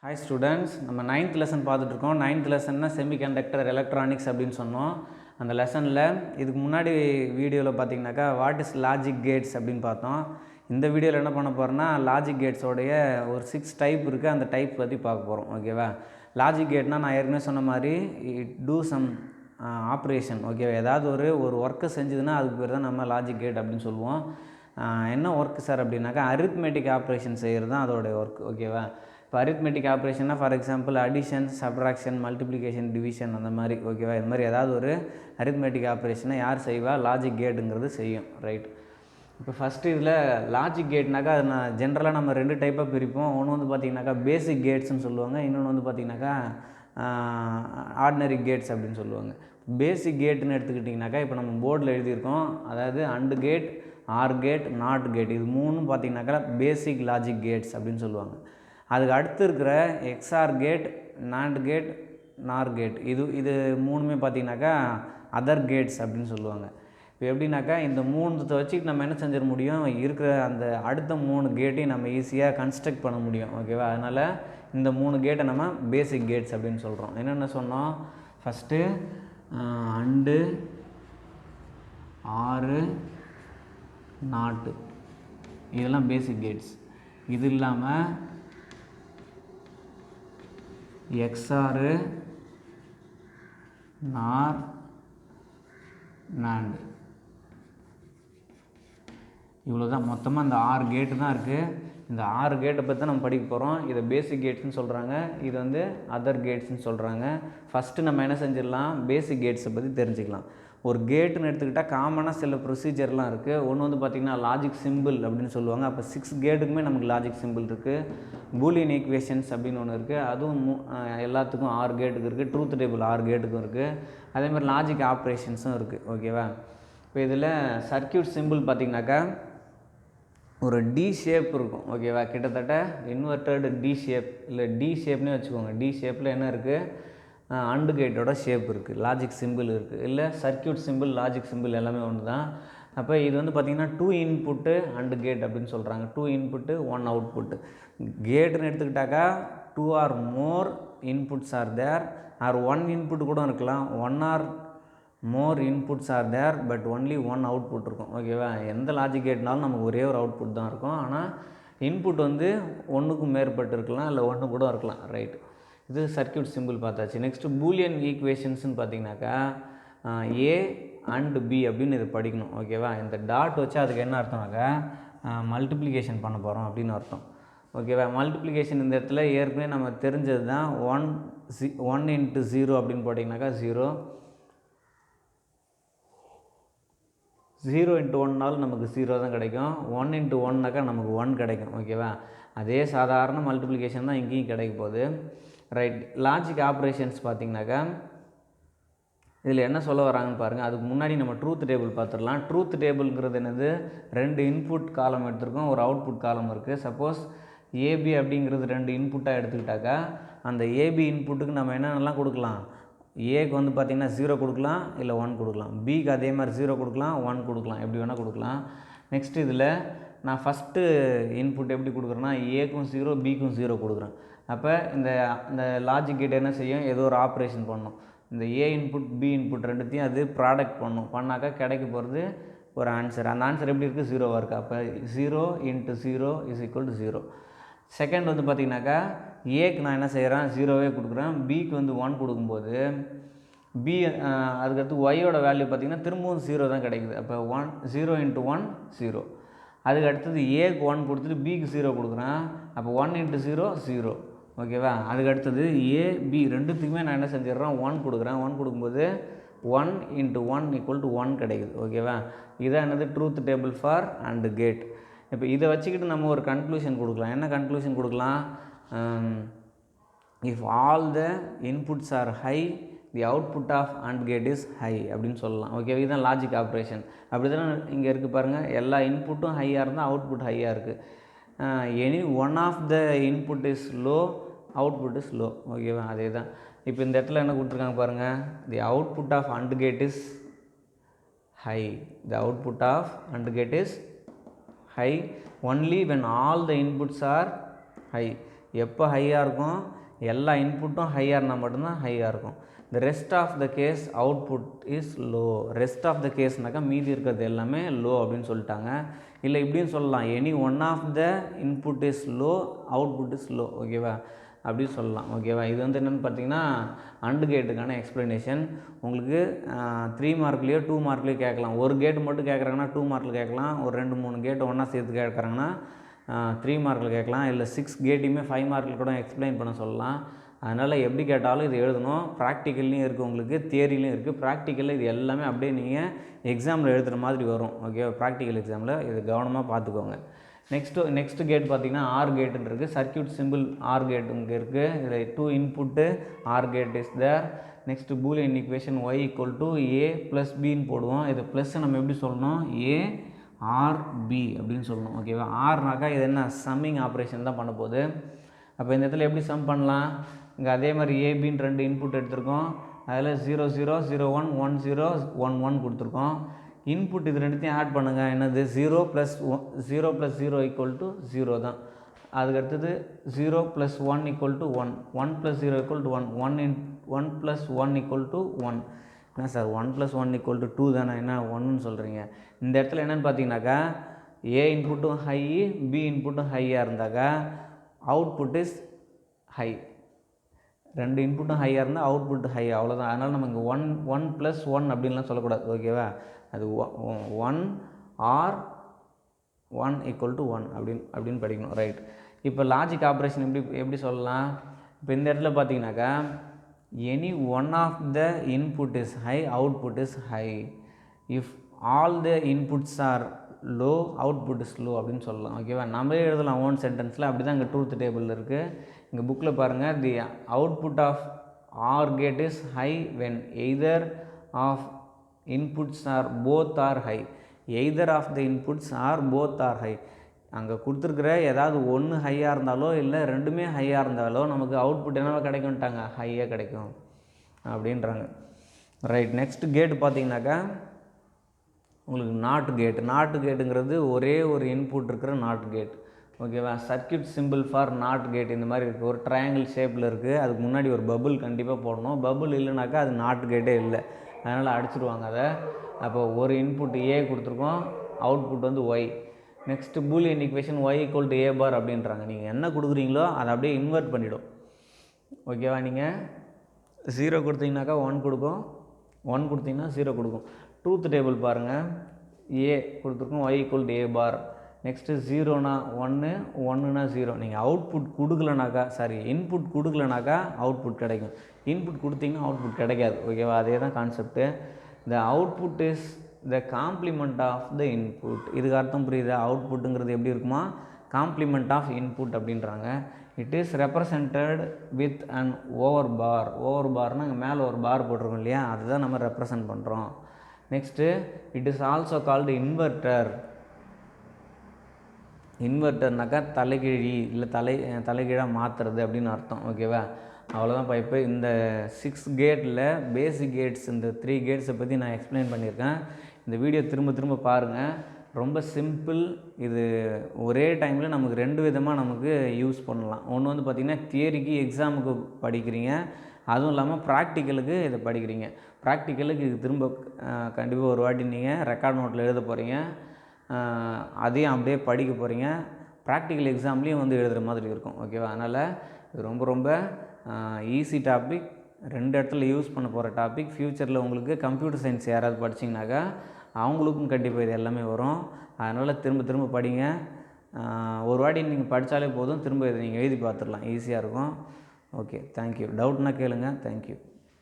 Hi students, நம்ம 9th lesson பார்த்துட்ருக்கோம். 9th லெசன்னா semiconductor electronics அப்படின்னு சொன்னோம். அந்த லெசனில் இதுக்கு முன்னாடி வீடியோவில் பார்த்தீங்கன்னாக்கா வாட் இஸ் லாஜிக் கேட்ஸ் அப்படின்னு பார்த்தோம். இந்த வீடியோவில் என்ன பண்ண போகிறோன்னா லாஜிக் கேட்ஸோடைய ஒரு 6 டைப் இருக்குது, அந்த டைப் பற்றி பார்க்க போகிறோம். ஓகேவா? லாஜிக் கேட்னால் நான் ஏற்கனவே சொன்ன மாதிரி இட் டூ சம் ஆப்ரேஷன். ஓகேவா? ஏதாவது ஒரு ஒர்க்கை செஞ்சதுன்னா அதுக்கு பேர் தான் நம்ம லாஜிக் கேட் அப்படின்னு சொல்லுவோம். என்ன ஒர்க்கு சார் அப்படின்னாக்கா அரித்மெட்டிக் ஆப்ரேஷன் செய்கிறது தான் அதோடைய ஒர்க். ஓகேவா? இப்போ அரித்மெட்டிக் ஆப்ரேஷன்னா for example addition, subtraction, multiplication, division அந்த மாதிரி. ஓகேவா? இது மாதிரி ஏதாவது ஒரு அரித்மெட்டிக் ஆப்ரேஷனை யார் செய்வா? லாஜிக் கேட்டுங்கிறது செய்யும். ரைட். இப்போ ஃபஸ்ட்டு இதில் லாஜிக் கேட்னாக்கா அது நான் ஜென்ரலாக நம்ம 2 டைப்பாக பிரிப்போம். ஒன்று வந்து பார்த்திங்கனாக்கா பேசிக் கேட்ஸ்ன்னு சொல்லுவாங்க, இன்னொன்று வந்து பார்த்திங்கனாக்கா ஆர்டினரி கேட்ஸ் அப்படின்னு சொல்லுவாங்க. பேசிக் கேட்டுன்னு எடுத்துக்கிட்டிங்கனாக்கா இப்போ நம்ம போர்டில் எழுதியிருக்கோம், அதாவது and gate, or gate, not gate, இது மூணும் பார்த்திங்கனாக்கா பேசிக் லாஜிக் கேட்ஸ் அப்படின்னு சொல்லுவாங்க. அதுக்கு அடுத்து இருக்கிற XOR gate, நாண்ட் gate, NOR gate, இது மூணுமே பார்த்திங்கனாக்கா அதர் கேட்ஸ் அப்படின்னு சொல்லுவாங்க. இப்போ எப்படின்னாக்கா இந்த மூணுத்தை வச்சுக்கிட்டு நம்ம என்ன செஞ்சிட முடியும், இருக்கிற அந்த அடுத்த 3 கேட்டையும் நம்ம ஈஸியாக கன்ஸ்ட்ரக்ட் பண்ண முடியும். ஓகேவா? அதனால் இந்த 3 கேட்டை நம்ம பேசிக் கேட்ஸ் அப்படின்னு சொல்கிறோம். என்னென்ன சொன்னோம்? ஃபஸ்ட்டு அண்டு, ஆறு, நாட்டு, இதெல்லாம் பேசிக் கேட்ஸ். இது இல்லாமல் எக்ஸ்ஆர், நார், நாண்ட், இவ்வளோ தான். மொத்தமாக இந்த 6 கேட்டு தான் இருக்குது. இந்த 6 கேட்டை பற்றி தான் நம்ம படிக்க போகிறோம். இதை பேசிக் கேட்ஸ்னு சொல்கிறாங்க, இது வந்து அதர் கேட்ஸ்ன்னு சொல்கிறாங்க. ஃபஸ்ட்டு நம்ம என்ன செஞ்சிடலாம், பேசிக் கேட்ஸை பற்றி தெரிஞ்சுக்கலாம். ஒரு கேட்டுன்னு எடுத்துக்கிட்டால் காமனாக சில ப்ரொசீஜர்லாம் இருக்குது. ஒன்று வந்து பார்த்திங்கன்னா லாஜிக் சிம்பிள் அப்படின்னு சொல்லுவாங்க. அப்போ 6 கேட்டுக்குமே நமக்கு லாஜிக் சிம்பிள் இருக்குது. பூலியன் ஈக்குவேஷன்ஸ் அப்படின்னு ஒன்று இருக்குது, அதுவும் எல்லாத்துக்கும் 6 கேட்டுக்கு இருக்குது. ட்ரூத் டேபிள் 6 கேட்டுக்கும் இருக்குது. அதேமாதிரி லாஜிக் ஆப்ரேஷன்ஸும் இருக்குது. ஓகேவா? இப்போ இதில் சர்க்கியூட் சிம்பிள் பார்த்திங்கனாக்கா ஒரு டி ஷேப் இருக்கும். ஓகேவா? கிட்டத்தட்ட இன்வெர்டட் டி ஷேப், இல்லை டி ஷேப்னே வச்சுக்கோங்க. டி ஷேப்பில் என்ன இருக்குது, அண்டு கேட்டோட ஷேப் இருக்குது, லாஜிக் சிம்பிள் இருக்குது. இல்லை சர்க்கியூட் சிம்பிள், லாஜிக் சிம்பிள் எல்லாமே ஒன்று தான். அப்போ இது வந்து பார்த்திங்கன்னா 2 இன்புட்டு அண்டு கேட் அப்படின்னு சொல்கிறாங்க. 2 இன்புட்டு 1 அவுட்புட்டு. கேட்டுன்னு எடுத்துக்கிட்டாக்கா 2 or more inputs are there, or 1 input கூட இருக்கலாம். 1 or more inputs are there, but only 1 output இருக்கும். ஓகேவா? எந்த லாஜிக் கேட்னாலும் நமக்கு ஒரே ஒரு அவுட்புட் தான் இருக்கும். ஆனால் இன்புட் வந்து 1க்கும் மேற்பட்டு இருக்கலாம், இல்லை 1 கூட இருக்கலாம். ரைட். இது சர்க்கியூட் சிம்பிள் பார்த்தாச்சு. நெக்ஸ்ட்டு பூலியன் ஈக்குவேஷன்ஸ்னு பார்த்திங்கனாக்கா ஏ அண்ட் பி அப்படின்னு இது படிக்கணும். ஓகேவா? இந்த டாட் வச்சு அதுக்கு என்ன அர்த்தம்னாக்கா மல்டிப்ளிகேஷன் பண்ண போகிறோம் அப்படின்னு அர்த்தம். ஓகேவா? மல்டிப்ளிகேஷன் இந்த இடத்துல ஏற்கனவே நம்ம தெரிஞ்சது தான். 1 இன்ட்டு 0 அப்படின்னு போட்டிங்கனாக்கா 0, 0 இன்ட்டு 1நாலும் நமக்கு 0 தான் கிடைக்கும். 1 இன்ட்டு 1நாக்கா நமக்கு 1 கிடைக்கும். ஓகேவா? அதே சாதாரண மல்டிப்ளிகேஷன் தான் இங்கேயும் கிடைக்க போகுது. ரைட். லாஜிக் ஆப்ரேஷன்ஸ் பார்த்திங்கனாக்கா இதில் என்ன சொல்ல வராங்கன்னு பாருங்கள். அதுக்கு முன்னாடி நம்ம ட்ரூத் டேபிள் பார்த்துடலாம். ட்ரூத் டேபிள்ங்கிறது என்னது, 2 இன்புட் காலம் எடுத்துருக்கோம், ஒரு அவுட்புட் காலம் இருக்குது. சப்போஸ் ஏபி அப்படிங்கிறது 2 இன்புட்டாக எடுத்துக்கிட்டாக்கா அந்த ஏபி இன்புட்டுக்கு நம்ம என்னென்னலாம் கொடுக்கலாம், ஏக்கு வந்து பார்த்திங்கன்னா 0 கொடுக்கலாம், இல்லை 1 கொடுக்கலாம். பிக்கு அதே மாதிரி 0 கொடுக்கலாம், 1 கொடுக்கலாம், எப்படி வேணால் கொடுக்கலாம். நெக்ஸ்ட் இதில் நான் ஃபஸ்ட்டு இன்புட் எப்படி கொடுக்குறேன்னா ஏக்கும் 0, பிக்கும் 0 கொடுக்குறேன். அப்போ இந்த லாஜிக் கேட் என்ன செய்யும், ஏதோ ஒரு ஆப்ரேஷன் பண்ணணும். இந்த ஏ இன்புட், பி இன்புட் ரெண்டுத்தையும் அது ப்ராடக்ட் பண்ணணும். பண்ணாக்கா கிடைக்க போகிறது ஒரு ஆன்சர். அந்த ஆன்சர் எப்படி இருக்குது, 0வாக இருக்குது. அப்போ 0 into 0 is equal to 0. Second வந்து பார்த்திங்கனாக்கா ஏக்கு நான் என்ன செய்கிறேன், 0வே கொடுக்குறேன். பிக்கு வந்து 1 கொடுக்கும்போது பி அதுக்கடுத்து ஒய்யோட வேல்யூ பார்த்திங்கன்னா திரும்பவும் 0 தான் கிடைக்குது. அப்போ 0 இன்ட்டு 1 0. அதுக்கு அடுத்தது ஏக்கு 1 கொடுத்துட்டு பிக்கு 0 கொடுக்குறேன். அப்போ 1 இன்ட்டு 0 0. ஓகேவா? அதுக்கு அடுத்தது ஏ பி ரெண்டுத்துக்குமே நான் என்ன செஞ்சிடறேன், 1 கொடுக்குறேன். 1 கொடுக்கும்போது 1 இன்ட்டு 1 ஈக்குவல் டு 1 கிடைக்குது. ஓகேவா? இதான் என்னது, truth table for and gate. இப்போ இதை வச்சுக்கிட்டு நம்ம ஒரு கன்க்ளூஷன் கொடுக்கலாம். என்ன கன்க்ளூஷன் கொடுக்கலாம், if all the inputs are high, the output of and gate is high அப்படின்னு சொல்லலாம். ஓகே? இதுதான் லாஜிக் ஆப்ரேஷன். அப்படி தானே இங்கே இருக்குது பாருங்கள். எல்லா இன்புட்டும் ஹையாக இருந்தால் அவுட்புட் ஹையாக இருக்குது. Any one of the input is low, output is low. ஓகேவா? அதே தான். இப்போ இந்த இடத்துல என்ன கொடுத்துருக்காங்க பாருங்கள், the output of and gate is high, the output of and gate is high only when all the inputs are high. எப்போ ஹையாக இருக்கும், எல்லா இன்புட்டும் ஹையாக இருந்தால் மட்டும்தான் ஹையாக இருக்கும். the rest of the case output is low. rest of the caseனாக்கா மீதி இருக்கிறது எல்லாமே லோ அப்படின்னு சொல்லிட்டாங்க. இல்லை இப்படின்னு சொல்லலாம், any one of the input is low, output is low. ஓகேவா, அப்படி சொல்லலாம். ஓகேவா, இது வந்து என்னென்னு பார்த்தீங்கன்னா அண்டு கேட்டுக்கான எக்ஸ்ப்ளனேஷன். உங்களுக்கு 3 மார்க்லேயோ 2 மார்க்லேயோ கேட்கலாம். ஒரு கேட்டு மட்டும் கேட்குறாங்கன்னா 2 மார்க்கில் கேட்கலாம். ஒரு 2-3 கேட்டு ஒன்றா சேர்த்து கேட்குறாங்கன்னா 3 மார்க்கில் கேட்கலாம். இல்லை 6 கேட்டையுமே 5 மார்க்கில் கூட எக்ஸ்பிளைன் பண்ண சொல்லலாம். அதனால் எப்படி கேட்டாலும் இது எழுதணும். ப்ராக்டிக்கல்லையும் இருக்குது, உங்களுக்கு தியரிலையும் இருக்குது. ப்ராக்டிக்கலில் இது எல்லாமே அப்படியே நீங்கள் எக்ஸாமில் எழுதுகிற மாதிரி வரும். ஓகே, ப்ராக்டிக்கல் எக்ஸாமில் இது கவனமாக பார்த்துக்கோங்க. நெக்ஸ்ட் கேட் பார்த்திங்கன்னா ஆர் கேட்டுன்னு இருக்குது. சர்க்யூட் சிம்பிள் ஆர் கேட் இங்கே இருக்குது. இதில் 2 input or gate is there. Next Boolean equation y = a + bன்னு போடுவோம். இது ப்ளஸ் நம்ம எப்படி சொல்லணும், a ஆர் பி அப்படின்னு சொல்லணும். ஓகேவா, ஆர்னாக்கா இது என்ன சம்மிங் ஆப்ரேஷன் தான் பண்ண போகுது. அப்போ இந்த இடத்துல எப்படி சம் பண்ணலாம், இங்கே அதே மாதிரி ஏபின்னு 2 இன்புட் எடுத்திருக்கோம். அதில் 0 0 0 1 1 0 1 1 கொடுத்துருக்கோம். இன்புட் இது ரெண்டுத்தையும் ஆட் பண்ணுங்கள். என்னது 0 + 0 + 0 = 0 தான். அதுக்கடுத்தது 0 + 1 = 1, 1 + 0 = 1, 1 + 1 = 1. என்ன சார் 1 + 1 = 2 தானே, என்ன 1ன்னு சொல்கிறீங்க. இந்த இடத்துல என்னென்னு பார்த்தீங்கன்னாக்கா ஏ இன்புட்டும் ஹை, பி இன்புட்டும் ஹையாக இருந்தாக்கா அவுட்புட் இஸ் ஹை. 2 இன்புட்டும் ஹையாக இருந்தால் அவுட்புட் ஹை, அவ்வளோதான். அதனால் நம்ம இங்கே 1 + 1 அப்படின்லாம் சொல்லக்கூடாது. ஓகேவா, அது 1 ஆர் 1 = 1 அப்படின்னு படிக்கணும். ரைட், இப்போ லாஜிக் ஆப்ரேஷன் எப்படி சொல்லலாம். இப்போ இந்த இடத்துல பார்த்தீங்கன்னாக்கா any one of the input is high, output is high. If all the inputs are low, output is low அப்படின்னு சொல்லலாம். ஓகேவா, நம்மளே எழுதலாம் ஓன் சென்டென்ஸில். அப்படி தான் இங்கே ட்ரூத் டேபிள் இருக்குது. இங்கே புக்கில் பாருங்கள், the output of or gate is high when either of inputs or both are high. Either of the inputs or both are high. அங்கே கொடுத்துருக்குற ஏதாவது ஒன்று ஹையாக இருந்தாலோ இல்லை ரெண்டுமே ஹையாக இருந்தாலோ நமக்கு அவுட்புட் என்னவா கிடைக்கும்ட்டாங்க, ஹையாக கிடைக்கும் அப்படின்றாங்க. ரைட், நெக்ஸ்ட் கேட்டு பார்த்தீங்கன்னாக்கா உங்களுக்கு நாட் கேட்டுங்கிறது ஒரே ஒரு இன்புட் இருக்கிற நாட் கேட். ஓகேவா, circuit symbol for not gate இந்த மாதிரி இருக்குது. ஒரு ட்ரையாங்கிள் ஷேப்பில் இருக்குது. அதுக்கு முன்னாடி ஒரு பபுள் கண்டிப்பாக போடணும். பபுள் இல்லைனாக்கா அது நாட் கேட்டே இல்லை, அதனால் அடிச்சிடுவாங்க அதை. அப்போ ஒரு இன்புட் ஏ கொடுத்துருக்கோம், அவுட்புட் வந்து Y. Next Boolean equation y = a bar அப்படின்றாங்க. நீங்கள் என்ன கொடுக்குறீங்களோ அதை அப்படியே இன்வெர்ட் பண்ணிவிடும். ஓகேவா, நீங்கள் 0 கொடுத்தீங்கன்னாக்கா 1 கொடுக்கும், 1 கொடுத்தீங்கன்னா 0 கொடுக்கும். ட்ரூத் டேபிள் பாருங்கள், a கொடுத்துருக்கோம், y = a பார். நெக்ஸ்ட்டு 0னா 1, 1னா 0. நீங்கள் அவுட்புட் கொடுக்கலனாக்கா, இன்புட் கொடுக்கலனாக்கா அவுட்புட் கிடைக்கும். இன்புட் கொடுத்தீங்கன்னா அவுட்புட் கிடைக்காது. ஓகேவா, அதே தான் concept. The output is the complement of the input. இதுக்கு அர்த்தம் புரியுதா, அவுட்புட்டுங்கிறது எப்படி இருக்குமா, காம்ப்ளிமெண்ட் ஆஃப் இன்புட் அப்படின்றாங்க. It is represented with an over bar. Over பார்னால் இங்கே மேலே ஒரு பார் போட்டிருக்கோம் இல்லையா, அதுதான் நம்ம ரெப்ரசன்ட் பண்ணுறோம். Next it is also called inverter. இன்வெர்ட்டர்னாக்கா தலைகீழி இல்லை தலைகீழாக மாற்றுறது அப்படின்னு அர்த்தம். ஓகேவா, அவ்வளோதான். இப்போ இந்த 6 கேட்டில் பேசிக் கேட்ஸ், இந்த 3 கேட்ஸை பற்றி நான் எக்ஸ்பிளைன் பண்ணியிருக்கேன். இந்த வீடியோ திரும்ப பாருங்கள். ரொம்ப சிம்பிள். இது ஒரே டைமில் நமக்கு 2 விதமாக நமக்கு யூஸ் பண்ணலாம். ஒன்று வந்து பார்த்திங்கன்னா தியரிக்கு எக்ஸாமுக்கு படிக்கிறீங்க, அதுவும் இல்லாமல் ப்ராக்டிக்கலுக்கு இதை படிக்கிறீங்க. ப்ராக்டிக்கலுக்கு இது கண்டிப்பாக ஒரு வாட்டி நீங்கள் ரெக்கார்ட் நோட்டில் எழுத போகிறீங்க, அதையும் அப்படியே படிக்க போகிறீங்க. ப்ராக்டிக்கல் எக்ஸாம்லேயும் வந்து எழுதுகிற மாதிரி இருக்கும். ஓகேவா, அதனால் இது ரொம்ப ஈஸி டாபிக். 2 இடத்துல யூஸ் பண்ண போகிற டாபிக். ஃப்யூச்சரில் உங்களுக்கு கம்ப்யூட்டர் சயின்ஸ் யாராவது படிச்சிங்கனாக்கா அவங்களுக்கும் கண்டிப்பாக இது எல்லாமே வரும். அதனால் திரும்ப படிங்க. ஒரு வாட்டி நீங்கள் படித்தாலே போதும், திரும்ப இதை நீங்கள் எழுதி பார்த்துடலாம், ஈஸியாக இருக்கும். Okay, thank you. டவுட்னா கேளுங்க. தேங்க்யூ.